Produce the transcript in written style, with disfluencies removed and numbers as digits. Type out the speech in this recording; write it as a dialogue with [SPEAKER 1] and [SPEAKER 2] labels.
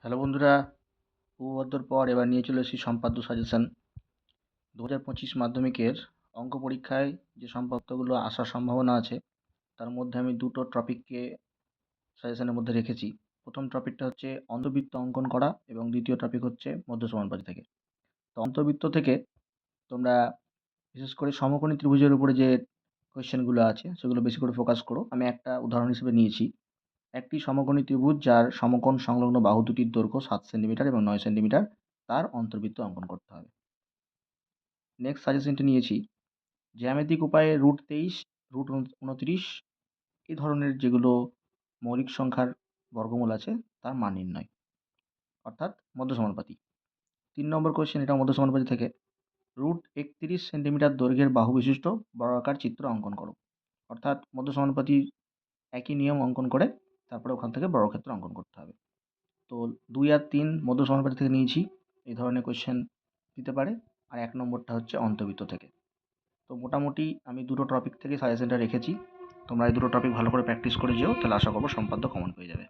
[SPEAKER 1] Hello বন্ধুরা, বহু বছর পর এবার নিয়ে চলে এসেছি সম্পাদ্য সাজেশন। 2025 মাধ্যমিকের অঙ্ক পরীক্ষায় যে সম্পাদ্যগুলো আসার সম্ভাবনা আছে তার মধ্যে আমি দুটো টপিককে সাজেশনের মধ্যে রেখেছি। প্রথম টপিকটা হচ্ছে অন্তর্বৃত্ত অঙ্কন করা এবং দ্বিতীয় টপিক হচ্ছে মধ্য সমানুপাতি থেকে। তো অন্তর্বৃত্ত থেকে তোমরা বিশেষ করে সমকোণী ত্রিভুজের উপরে যে কোয়েশ্চেনগুলো আছে সেগুলো বেশি করে ফোকাস করো। আমি একটা উদাহরণ হিসেবে নিয়েছি, একটি সমকোণী ত্রিভুজ যার সমকোণ সংলগ্ন বাহু দুটির দৈর্ঘ্য 7 সেন্টিমিটার এবং 9 সেন্টিমিটার, তার অন্তর্বৃত্ত অঙ্কন করতে হবে। নেক্সট সাজেশনটি নিয়েছি জ্যামিতিক উপায়ে √23, √29 এই ধরনের যেগুলো মৌলিক সংখ্যার বর্গমূল আছে তার মান নির্ণয়, অর্থাৎ মধ্য সমানুপাতি। 3 নম্বর কোয়েশ্চেন, এটা মধ্য সমানুপাতি থেকে। √31 সেন্টিমিটার দৈর্ঘ্যের বাহু বিশিষ্ট বর্গাকার চিত্র অঙ্কন করো, অর্থাৎ মধ্য সমানুপাতি একই নিয়ম অঙ্কন করে তারপরে ওখান থেকে বর্গক্ষেত্র অঙ্কন করতে হবে। তো 2 আর 3 মধ্য সমানুপাতি থেকে নিয়েছি, এই ধরনের কোয়েশ্চেন দিতে পারে। আর 1 নম্বরটা হচ্ছে অন্তর্বৃত্ত থেকে। তো মোটামুটি আমি দুটো টপিক থেকে সাজেশনটা রেখেছি। তোমরা এই দুটো টপিক ভালো করে প্র্যাকটিস করে যেও, তাহলে আশা করবো সম্পাদ্য কমন পেয়ে যাবে।